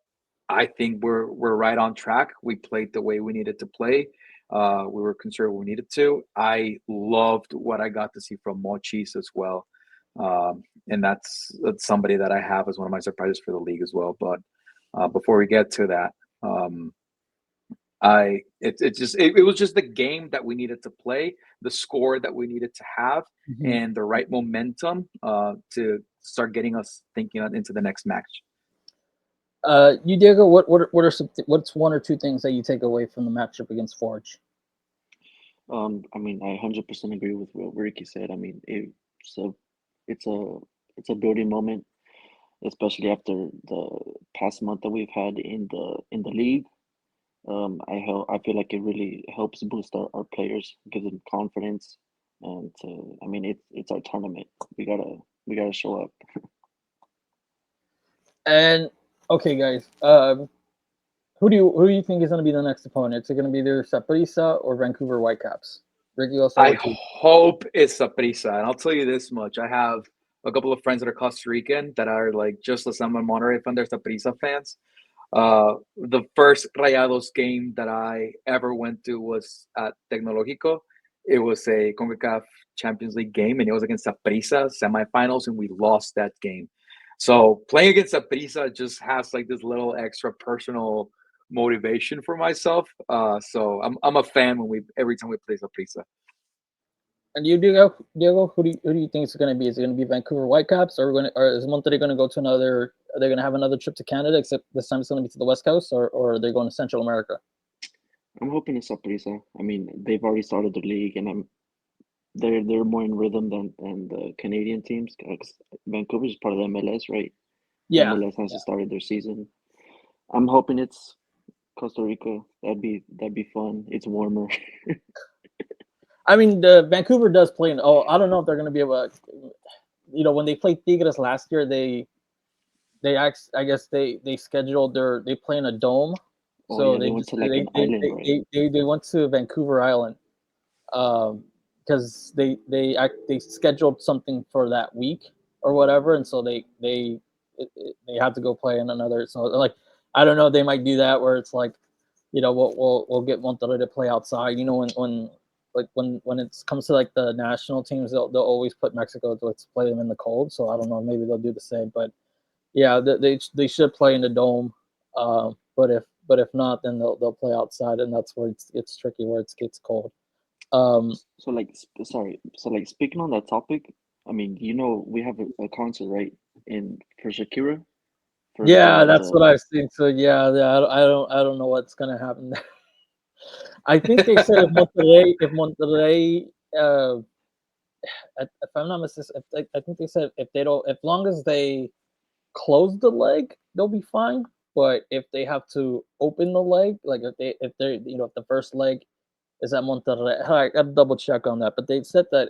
I think we're right on track. We played the way we needed to play. We were conservative when we needed to. I loved what I got to see from Mochis as well. And that's somebody that I have as one of my surprises for the league as well. But before we get to that, it was just the game that we needed to play, the score that we needed to have, and the right momentum to start getting us thinking into the next match. You, Diego, what's one or two things that you take away from the matchup against Forge? I mean, I 100% agree with what Ricky said. I mean, it's a building moment, especially after the past month that we've had in the league. I feel like it really helps boost our players, give them confidence, and I mean, it's our tournament. We gotta show up. And okay, guys, who do you think is going to be the next opponent? Is it going to be either Saprissa or Vancouver Whitecaps? Ricky, I hope it's Saprissa, and I'll tell you this much: I have a couple of friends that are Costa Rican that are like just as I'm a Monterrey fan, they're Saprissa fans. The first Rayados game that I ever went to was at Tecnológico. It was a Concacaf Champions League game, and it was against Saprissa semifinals, and we lost that game. So playing against Saprissa just has like this little extra personal motivation for myself. So I'm a fan every time we play Saprissa. And you, Diego, who do you think it's going to be? Is it going to be Vancouver Whitecaps, or is Monterrey going to go to another? Are they going to have another trip to Canada? Except this time it's going to be to the West Coast, or are they going to Central America? I'm hoping it's Saprissa. I mean, they've already started the league, and they're more in rhythm than the Canadian teams. Vancouver is part of the MLS, right? Yeah, MLS has just started their season. I'm hoping it's Costa Rica. That'd be fun. It's warmer. I mean, the Vancouver does play. I don't know if they're going to be able to. When they played Tigres last year, I guess they scheduled they play in a dome. So they went to like an island, right? They went to Vancouver Island, because they scheduled something for that week or whatever, and so they had to go play in another. So like, I don't know, they might do that where it's like, we'll get Monterrey to play outside. When it comes to like the national teams, they'll always put Mexico to play them in the cold. So I don't know, maybe they'll do the same. But yeah, they should play in the dome. But if not, then they'll play outside, and that's where it's tricky, where it gets cold. So speaking on that topic, I mean, we have a concert, right, for Shakira. That's what I've seen. So yeah, I don't know what's gonna happen there. I think they said if Monterrey, if I'm not mistaken, I think they said if long as they close the leg, they'll be fine. But if they have to open the leg, like if the first leg is at Monterrey, I got to double check on that. But they said that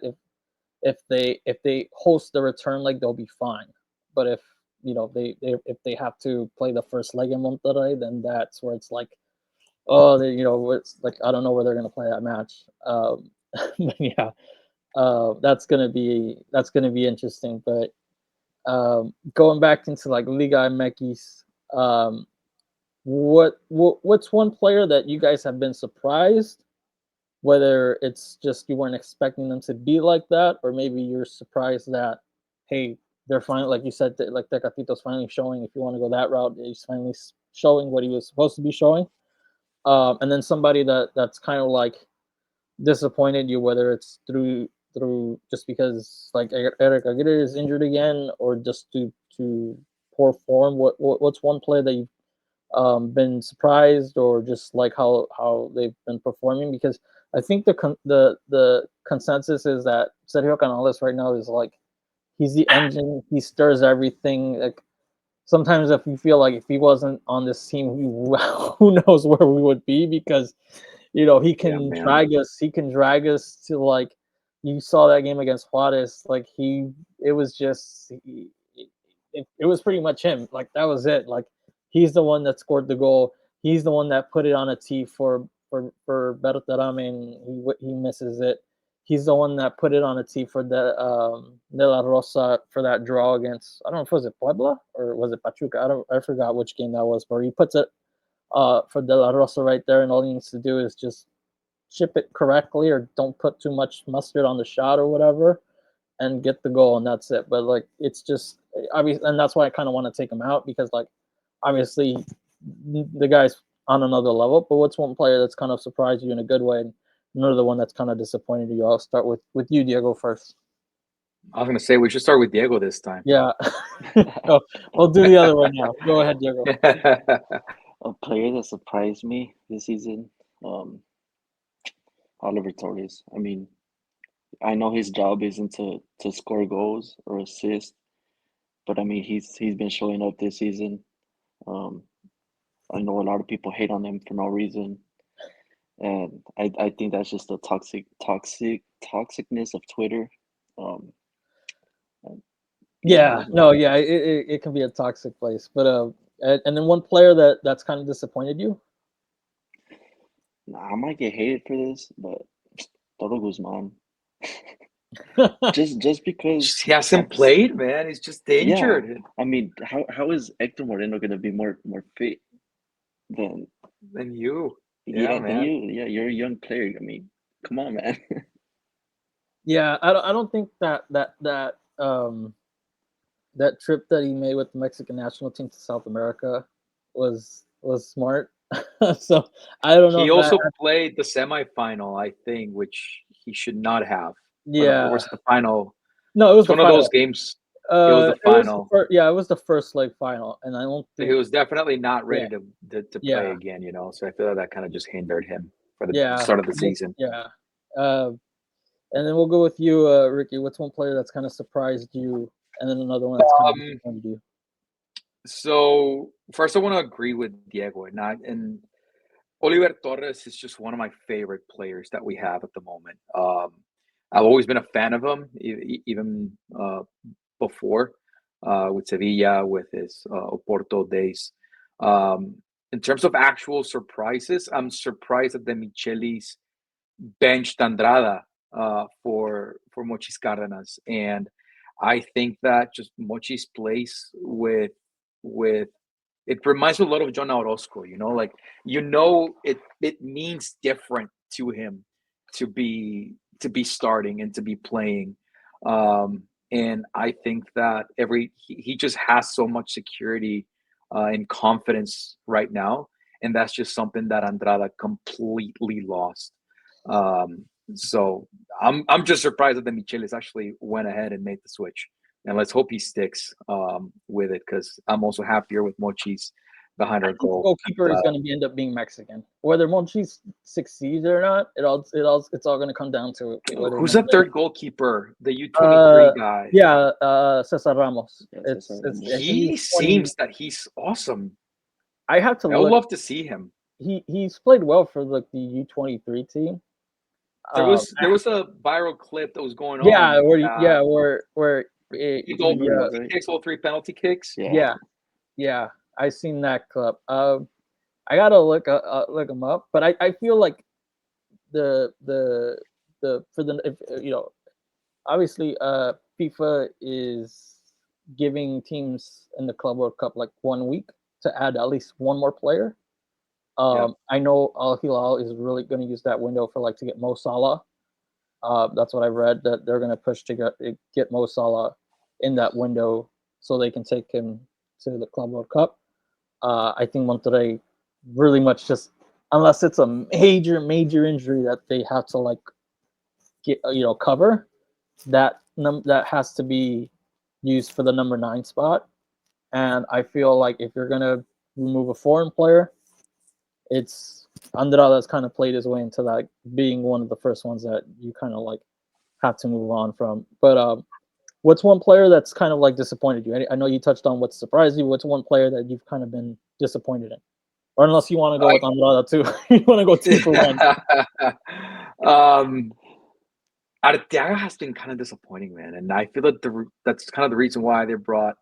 if they host the return leg, they'll be fine. But if if they have to play the first leg in Monterrey, then that's where it's like, it's like, I don't know where they're gonna play that match. But yeah, that's gonna be interesting. But going back into like Liga MX, what's one player that you guys have been surprised? Whether it's just you weren't expecting them to be like that, or maybe you're surprised that, hey, they're finally, like you said, like Tecatito's finally showing. If you want to go that route, he's finally showing what he was supposed to be showing. And then somebody that's kind of like disappointed you, whether it's through just because like Eric Aguirre is injured again, or just to poor form. What's one player that you've been surprised, or just like how they've been performing? Because I think the consensus is that Sergio Canales right now is like, he's the engine. He stirs everything. Like, sometimes if you feel like if he wasn't on this team, who knows where we would be, because he can drag us. He can drag us to, like, you saw that game against Juarez. Like, it was pretty much him. Like, that was it. Like, he's the one that scored the goal. He's the one that put it on a tee for Berterame, and he misses it. He's the one that put it on a tee for De La Rosa for that draw against, I don't know if it was Puebla or was it Pachuca. I forgot which game that was, but he puts it for De La Rosa right there, and all he needs to do is just chip it correctly or don't put too much mustard on the shot or whatever, and get the goal, and that's it. But like it's just obviously, and that's why I kind of want to take him out because like obviously the guy's on another level. But what's one player that's kind of surprised you in a good way, and another one that's kind of disappointed you? I'll start with you, Diego, first. I was gonna say we should start with Diego this time. Yeah, oh, I'll do the other one now. Go ahead, Diego. A player that surprised me this season, Oliver Torres. I mean, I know his job isn't to score goals or assist, but I mean he's been showing up this season. I know a lot of people hate on him for no reason, and I think that's just the toxicness of Twitter. Yeah, no, yeah, it can be a toxic place, but and then one player that's kind of disappointed you. I might get hated for this, but Toro Guzman. just because he hasn't played, man. He's just injured. Yeah, I mean, how is Hector Moreno gonna be more fit than you? Yeah, man. than you. Yeah, you're a young player. I mean, come on, man. Yeah, I don't think that trip that he made with the Mexican national team to South America was smart. So I don't know. He also played the semifinal, I think, which he should not have. Yeah, or was it the final? No, it was one of those games. It was the final. It was the first leg final, and I don't think he was definitely not ready to play again. So I feel like that kind of just hindered him for the start of the season. Yeah. And then we'll go with you, Ricky. What's one player that's kind of surprised you, and then another one that's kind of disappointed you? So first, I want to agree with Diego, and Oliver Torres is just one of my favorite players that we have at the moment. I've always been a fan of him, even before with Sevilla, with his Oporto days. In terms of actual surprises, I'm surprised that the Michelis benched Andrada for Mochis Cárdenas, and I think that just Mochis plays with it reminds me a lot of John Orozco. It means different to him to be starting and to be playing. And I think that he just has so much security and confidence right now, and that's just something that Andrada completely lost. So I'm just surprised that the Michelis actually went ahead and made the switch, and let's hope he sticks with it, because I'm also happier with Mochis behind our goal. The goalkeeper is going to end up being Mexican, whether Mochis succeeds or not. It's all going to come down to who's the third goalkeeper, the U23 guy. Yeah, Cesar Ramos. He seems that he's awesome. I would love to see him. He's played well for the U23 team. There was a viral clip that was going on. Where he goal kicks, all 3 penalty kicks. Yeah. I seen that clip. I gotta look him up, but I feel like obviously FIFA is giving teams in the Club World Cup like 1 week to add at least one more player. I know Al Hilal is really going to use that window to get Mo Salah. That's what I read, that they're going to push to get Mo Salah in that window so they can take him to the Club World Cup. I think Monterrey really much just, unless it's a major injury that they have to get cover, that has to be used for the number 9 spot. And I feel like if you're gonna remove a foreign player, it's Andrada's kind of played his way into that being one of the first ones that you kind of have to move on from. But what's one player that's kind of disappointed you? I know you touched on what surprised you. What's one player that you've kind of been disappointed in? Or unless you want to go with Andrada too. You want to go 2 for 1. Arteaga has been kind of disappointing, man. And I feel that that's kind of the reason why they brought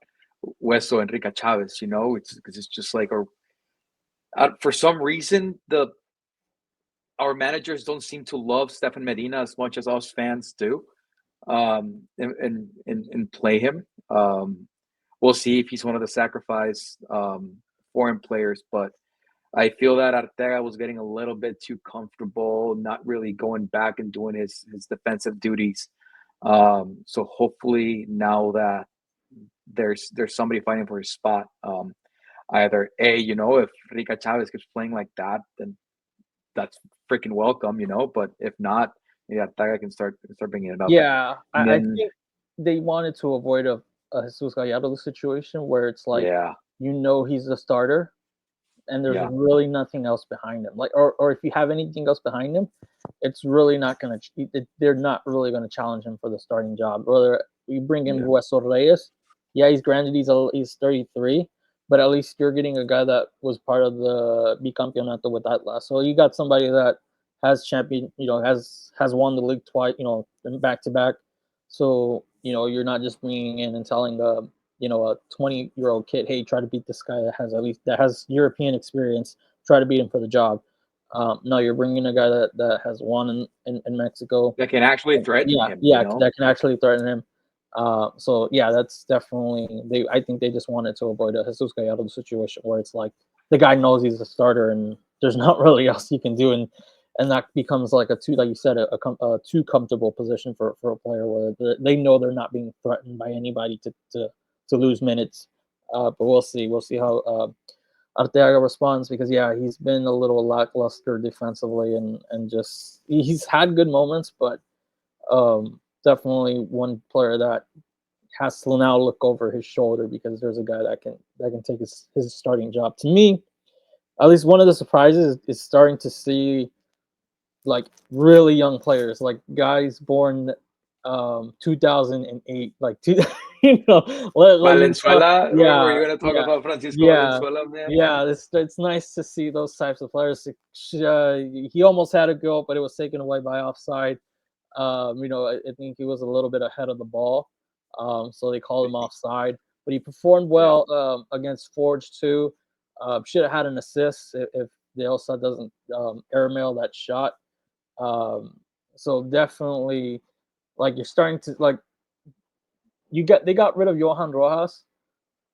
Hueso Enrique Chavez, it's because it's just for some reason, our managers don't seem to love Stefan Medina as much as us fans do, and play him. We'll see if he's one of the sacrificed foreign players, but I feel that Arteaga was getting a little bit too comfortable, not really going back and doing his defensive duties. So hopefully now that there's somebody fighting for his spot, either if Rica Chavez keeps playing like that, then that's freaking welcome, But if not, Arteaga can start bringing it up. Yeah, And I then, think they wanted to avoid a Jesus Gallardo situation where it's like he's a starter and there's really nothing else behind him. Like, or if you have anything else behind him, it's really not going to. They're not really going to challenge him for the starting job. Whether you bring in Hueso Reyes, he's granted he's 33, but at least you're getting a guy that was part of the bicampeonato with Atlas. So you got somebody that has has won the league twice, back to back. So you're not just bringing in and telling the a 20-year-old kid, hey, try to beat this guy that has European experience. Try to beat him for the job. No, you're bringing a guy that has won in Mexico. That can actually threaten him. That can actually threaten him. So that's definitely I think they just wanted to avoid a Jesus Gallardo situation where it's like the guy knows he's a starter and there's not really else you can do, and that becomes like like you said, a too comfortable position for a player where they know they're not being threatened by anybody to lose minutes. But we'll see how Arteaga responds, because he's been a little lackluster defensively and just he's had good moments, but definitely one player that has to now look over his shoulder because there's a guy that can take his starting job. To me, at least one of the surprises is starting to see like really young players, like guys born 2008, like Valenzuela. Were you gonna talk about Francisco Valenzuela, man? Yeah, it's nice to see those types of players. He almost had a goal, but it was taken away by offside. I think he was a little bit ahead of the ball, so they called him offside. But he performed well against Forge too. Should have had an assist if the Elsa doesn't airmail that shot. So definitely, like, you're starting to they got rid of Johan Rojas,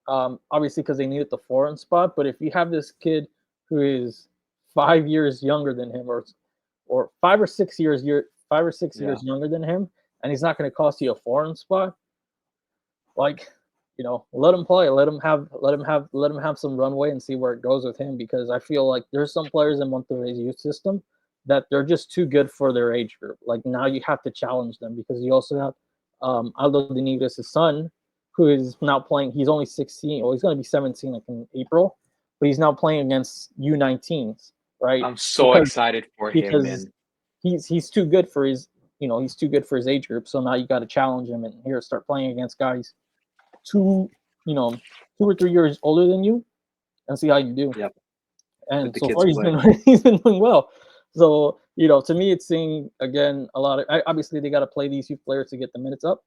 obviously because they needed the foreign spot. But if you have this kid who is 5 years younger than him, or 5 or 6 years younger than him, and he's not going to cost you a foreign spot, like, let him play, let him have some runway and see where it goes with him, because I feel like there's some players in Monterrey's youth system that they're just too good for their age group. Like, now you have to challenge them, because you also have Aldo de Nigres' son, who is now playing. He's only 16, or he's going to be 17 like in April, but he's now playing against U19s, right? I'm so excited for him, man. He's too good for his age group. So now you got to challenge him and start playing against guys 2 or 3 years older than you, and see how you do. Yep. And so far he's been doing well. So to me, it's seeing again a lot of. Obviously, they got to play these youth players to get the minutes up,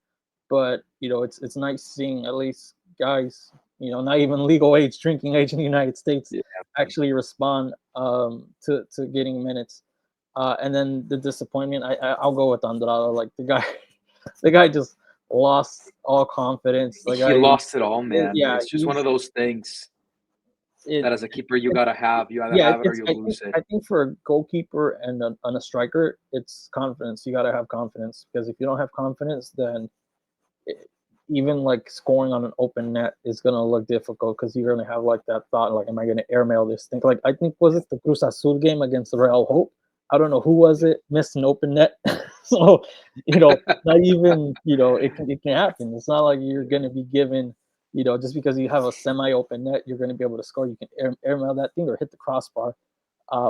but it's nice seeing at least guys, not even legal age, drinking age in the United States, actually respond to getting minutes. And then the disappointment, I'll go with Andrada. Like, the guy just lost all confidence. Like, he lost it all, man. Yeah, it's just one of those things that as a keeper you gotta have. You either have it or you lose it. I think for a goalkeeper and a striker, it's confidence. You gotta have confidence, because if you don't have confidence, then even like scoring on an open net is gonna look difficult, because you're gonna have like that thought, like, am I gonna airmail this thing? Like, I think, was it the Cruz Azul game against the Real Hope? I don't know who was it, missed an open net. So, not even, it can happen. It's not like you're going to be given, just because you have a semi-open net, you're going to be able to score. You can airmail that thing or hit the crossbar.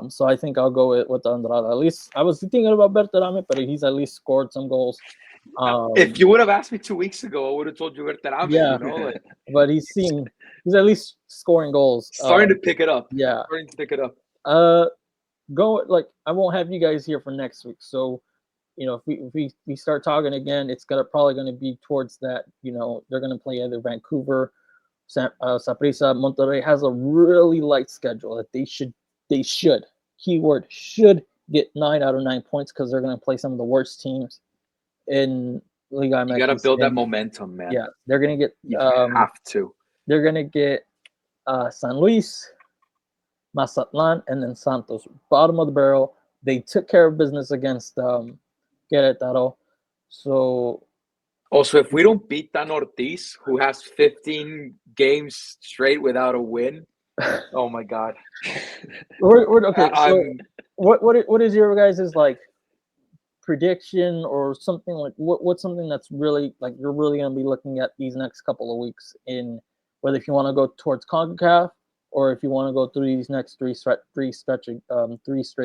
So I think I'll go with Andrada. At least I was thinking about Berterame, but he's at least scored some goals. If you would have asked me 2 weeks ago, I would have told you Berterame. Yeah, but he's at least scoring goals. Starting to pick it up. Yeah. Starting to pick it up. I won't have you guys here for next week, so if we start talking again, it's probably gonna be towards that. They're gonna play either Vancouver, Saprissa. Monterrey has a really light schedule that they should keyword should get 9 out of 9 points, because they're gonna play some of the worst teams in Liga MX. You gotta build that momentum, man. Yeah, they're gonna get. You have to. They're gonna get San Luis. Mazatlan, and then Santos. Bottom of the barrel. They took care of business against Querétaro. So Also, if we don't beat Dan Ortiz, who has 15 games straight without a win, oh my God. okay. So what is your guys' like prediction or something like what's something that's really like you're really going to be looking at these next couple of weeks in whether if you want to go towards Concacaf or if you want to go through these next three straight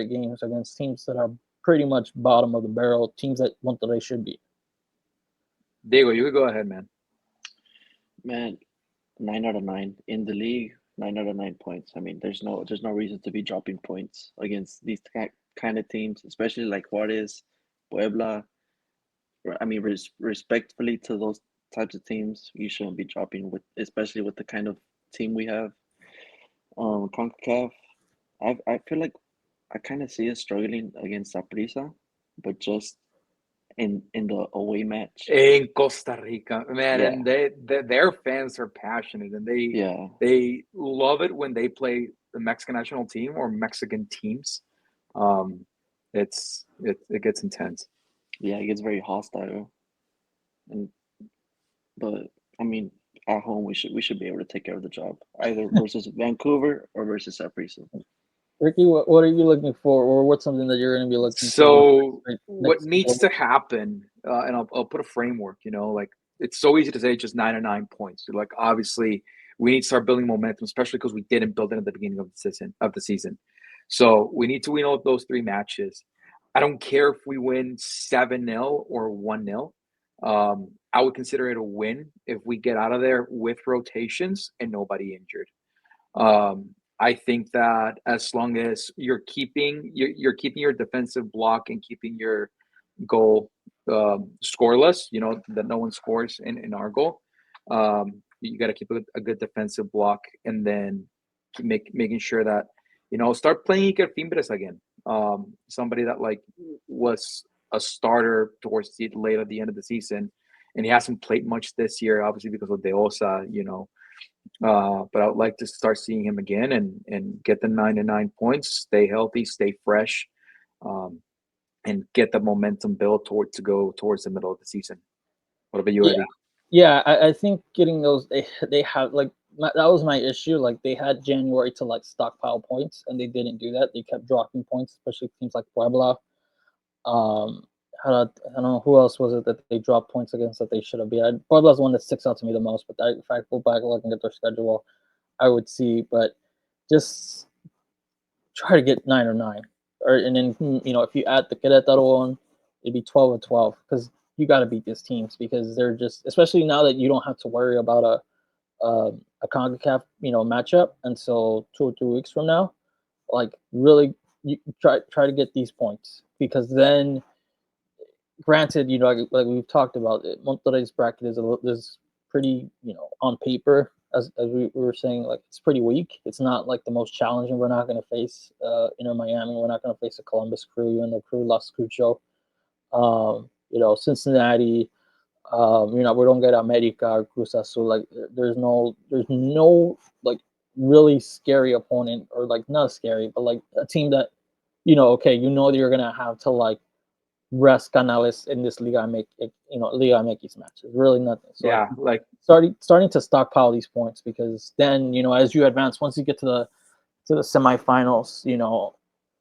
games against teams that are pretty much bottom of the barrel, teams that Monterrey should be. Diego, you could go ahead, man. Man, 9 out of 9 in the league. 9 out of 9 points. I mean, there's no reason to be dropping points against these kind of teams, especially like Juarez, Puebla. I mean, respectfully to those types of teams, you shouldn't be dropping especially with the kind of team we have. CONCACAF, I feel like I kind of see us struggling against Saprissa, but just in the away match. In Costa Rica, man, Yeah. and their fans are passionate, and Yeah. they love it when they play the Mexican national team or Mexican teams. It gets intense. Yeah, it gets very hostile. But I mean, at home we should be able to take care of the job, either versus Vancouver or versus Saprissa. Ricky, what are you looking for, or what's something that you're going to be looking for? So what needs to happen, and I'll put a framework. Like it's so easy to say just 9 or 9 points. Like obviously we need to start building momentum, especially because we didn't build it at the beginning of the season. So we need to win all those 3 matches. I don't care if we win 7-0 or 1-0. I would consider it a win if we get out of there with rotations and nobody injured. I think that as long as you're keeping your defensive block and keeping your goal scoreless, that no one scores in our goal. You got to keep a good defensive block, and then making sure that start playing Iker Fimbres again. Somebody that like was a starter towards the end of the season, and he hasn't played much this year, obviously because of De Osa, but I would like to start seeing him again and get the 9 to 9 points, stay healthy, stay fresh, and get the momentum built towards the middle of the season. What about you, Eddie? Yeah, I think getting those they have like that was my issue. Like they had January to like stockpile points, and they didn't do that. They kept dropping points, especially teams like Puebla. I don't know who else was it that they dropped points against that they should have beat. Puebla's one that sticks out to me the most. But if I go back looking at their schedule, I would see. But just try to get 9 or 9, and then if you add the Querétaro one, it'd be 12 or 12 because you got to beat these teams because they're just, especially now that you don't have to worry about a CONCACAF matchup until 2 or 3 weeks from now. Like really, you try to get these points because then, granted, like we've talked about, Monterrey's bracket is pretty on paper as we were saying, like it's pretty weak. It's not like the most challenging. We're not going to face Miami. We're not going to face a Columbus Crew, even though Crew lost Cucho. Cincinnati. We don't get America or Cruz Azul. Like there's no like really scary opponent, or like not scary, but like a team that that you're gonna have to like rest Canales in this Liga MX match. It's really nothing. So yeah, like starting to stockpile these points because then as you advance, once you get to the semifinals,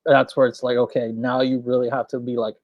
that's where it's like, okay, now you really have to be like,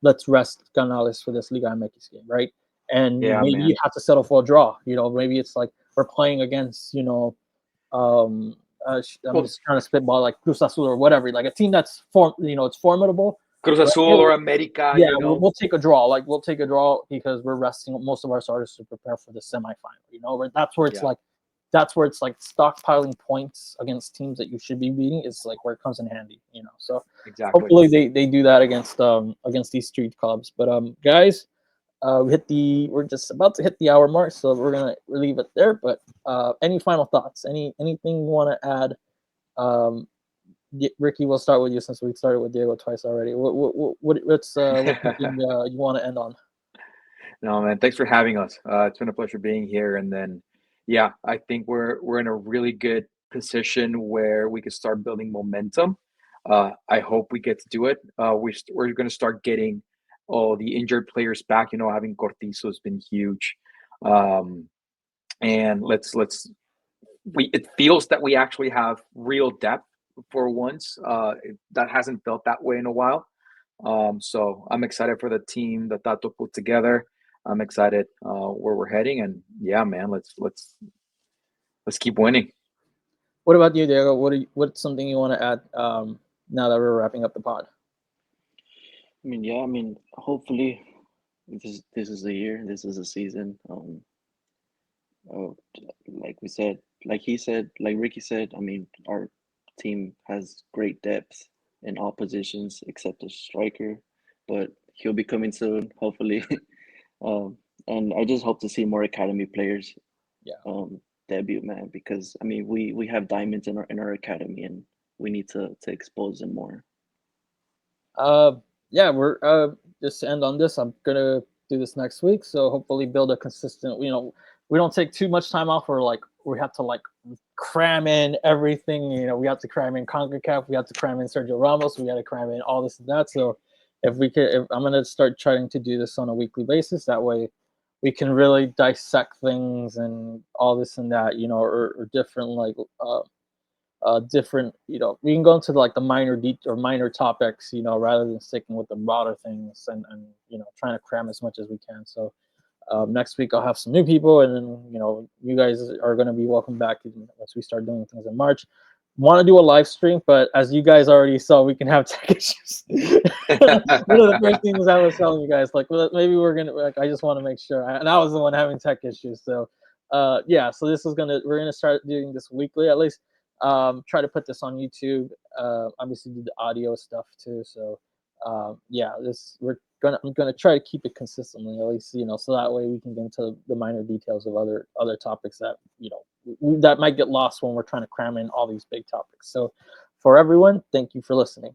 let's rest Canales for this Liga MX game, right? And maybe you have to settle for a draw. Maybe it's like we're playing against, I'm just trying to spitball like Cruz Azul or whatever, like a team that's it's formidable. Cruz Azul or America. Yeah, we'll take a draw. Like we'll take a draw because we're resting most of our starters to prepare for the semifinal. That's where it's like, stockpiling points against teams that you should be beating is like where it comes in handy. So exactly. Hopefully they do that against these street clubs. But guys, we're just about to hit the hour mark, so we're gonna leave it there. But any final thoughts? Anything you want to add? Ricky, we'll start with you since we started with Diego twice already. What's something you want to end on? No, man, thanks for having us. It's been a pleasure being here. And then, yeah, I think we're in a really good position where we can start building momentum. I hope we get to do it. We're going to start getting all the injured players back. Having Cortizo has been huge, and it feels that we actually have real depth for once. That hasn't felt that way in a while. So I'm excited for the team that Tato put together. I'm excited where we're heading, and yeah, man, let's keep winning. What about you, Diego? What's something you want to add now that we're wrapping up the pod? Hopefully this is the year, this is the season. Like we said, like he said, like Ricky said, our team has great depth in all positions except the striker, but he'll be coming soon, hopefully. And I just hope to see more academy players debut, man, because we have diamonds in our academy, and we need to expose them more. Yeah, we're just to end on this. I'm gonna do this next week, so hopefully build a consistent. We don't take too much time off, or like we have to like cram in everything. We have to cram in Concacaf, we have to cram in Sergio Ramos, we got to cram in all this and that. So if I'm gonna start trying to do this on a weekly basis, that way we can really dissect things and all this and that, or different different, we can go into like the minor topics, rather than sticking with the broader things and trying to cram as much as we can. So next week I'll have some new people, and then you guys are going to be welcome back once we start doing things in March. Want to do a live stream, but as you guys already saw, we can have tech issues. One of the first things I was telling you guys, like, well, maybe we're gonna, I just want to make sure, and I was the one having tech issues. So yeah, so we're gonna start doing this weekly at least. Try to put this on YouTube. Obviously do the audio stuff too. So yeah, I'm gonna try to keep it consistently, at least, so that way we can get into the minor details of other topics that that might get lost when we're trying to cram in all these big topics. So for everyone, thank you for listening.